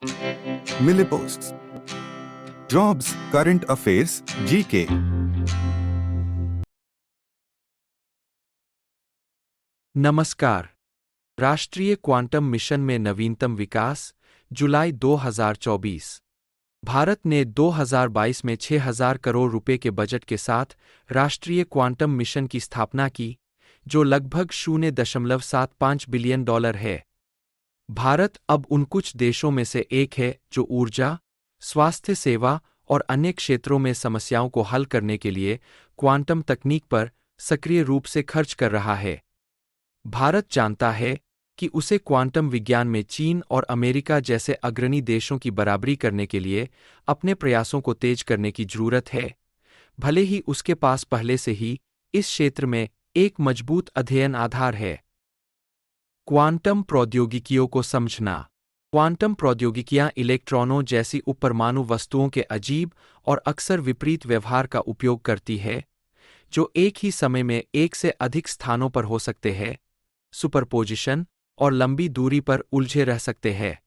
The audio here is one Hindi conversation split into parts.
Milliposts. Jobs, current affairs, GK. नमस्कार। राष्ट्रीय क्वांटम मिशन में नवीनतम विकास, जुलाई 2024। भारत ने 2022 में 6,000 करोड़ रुपए के बजट के साथ राष्ट्रीय क्वांटम मिशन की स्थापना की, जो लगभग $0.75 बिलियन है। भारत अब उन कुछ देशों में से एक है जो ऊर्जा, स्वास्थ्य सेवा और अन्य क्षेत्रों में समस्याओं को हल करने के लिए क्वांटम तकनीक पर सक्रिय रूप से खर्च कर रहा है। भारत जानता है कि उसे क्वांटम विज्ञान में चीन और अमेरिका जैसे अग्रणी देशों की बराबरी करने के लिए अपने प्रयासों को तेज करने की जरूरत है, भले ही उसके पास पहले से ही इस क्षेत्र में एक मजबूत अध्ययन आधार है। क्वांटम प्रौद्योगिकियों को समझना। क्वांटम प्रौद्योगिकियां इलेक्ट्रॉनों जैसी उपपरमाणु वस्तुओं के अजीब और अक्सर विपरीत व्यवहार का उपयोग करती है, जो एक ही समय में एक से अधिक स्थानों पर हो सकते हैं, सुपरपोजिशन और लंबी दूरी पर उलझे रह सकते हैं।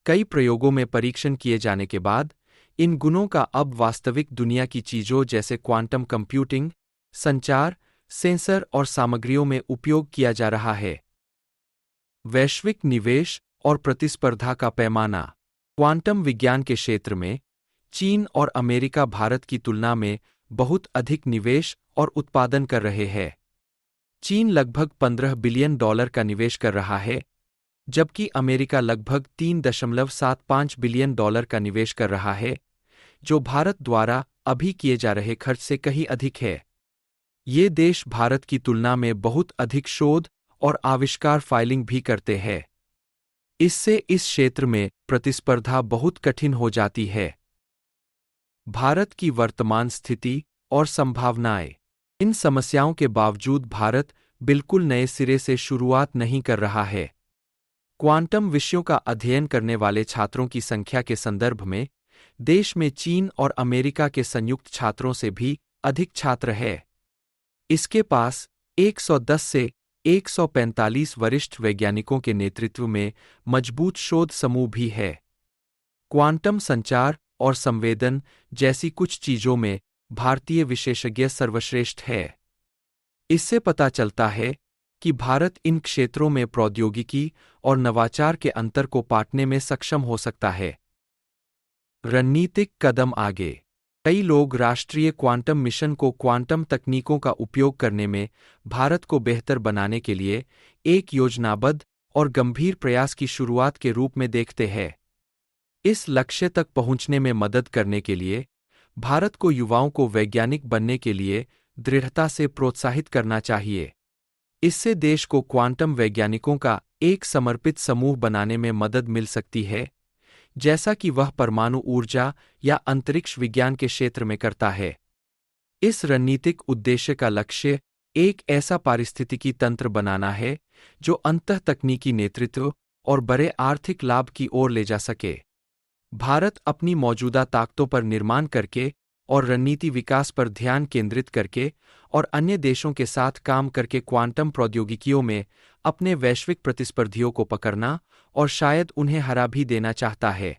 कई प्रयोगों में परीक्षण किए जाने के बाद इन गुणों का अब वास्तविक दुनिया की चीजों जैसे क्वांटम कंप्यूटिंग, संचार, सेंसर और सामग्रियों में उपयोग किया जा रहा है। वैश्विक निवेश और प्रतिस्पर्धा का पैमाना। क्वांटम विज्ञान के क्षेत्र में चीन और अमेरिका भारत की तुलना में बहुत अधिक निवेश और उत्पादन कर रहे हैं। चीन लगभग $15 बिलियन का निवेश कर रहा है, जबकि अमेरिका लगभग $3.75 बिलियन का निवेश कर रहा है, जो भारत द्वारा अभी किए जा रहे खर्च से कहीं अधिक है। ये देश भारत की तुलना में बहुत अधिक शोध और आविष्कार फाइलिंग भी करते हैं। इससे इस क्षेत्र में प्रतिस्पर्धा बहुत कठिन हो जाती है। भारत की वर्तमान स्थिति और संभावनाएं। इन समस्याओं के बावजूद भारत बिल्कुल नए सिरे से शुरुआत नहीं कर रहा है। क्वांटम विषयों का अध्ययन करने वाले छात्रों की संख्या के संदर्भ में देश में चीन और अमेरिका के संयुक्त छात्रों से भी अधिक छात्र हैं। इसके पास 110 से 145 वरिष्ठ वैज्ञानिकों के नेतृत्व में मजबूत शोध समूह भी है। क्वांटम संचार और संवेदन जैसी कुछ चीजों में भारतीय विशेषज्ञ सर्वश्रेष्ठ है। इससे पता चलता है कि भारत इन क्षेत्रों में प्रौद्योगिकी और नवाचार के अंतर को पाटने में सक्षम हो सकता है। रणनीतिक कदम आगे। कई लोग राष्ट्रीय क्वांटम मिशन को क्वांटम तकनीकों का उपयोग करने में भारत को बेहतर बनाने के लिए एक योजनाबद्ध और गंभीर प्रयास की शुरुआत के रूप में देखते हैं। इस लक्ष्य तक पहुंचने में मदद करने के लिए भारत को युवाओं को वैज्ञानिक बनने के लिए दृढ़ता से प्रोत्साहित करना चाहिए। इससे देश को क्वांटम वैज्ञानिकों का एक समर्पित समूह बनाने में मदद मिल सकती है, जैसा कि वह परमाणु ऊर्जा या अंतरिक्ष विज्ञान के क्षेत्र में करता है। इस रणनीतिक उद्देश्य का लक्ष्य एक ऐसा पारिस्थितिकी तंत्र बनाना है जो अंतः तकनीकी नेतृत्व और बड़े आर्थिक लाभ की ओर ले जा सके। भारत अपनी मौजूदा ताकतों पर निर्माण करके और रणनीति विकास पर ध्यान केंद्रित करके और अन्य देशों के साथ काम करके क्वांटम प्रौद्योगिकियों में अपने वैश्विक प्रतिस्पर्धियों को पकड़ना और शायद उन्हें हरा भी देना चाहता है।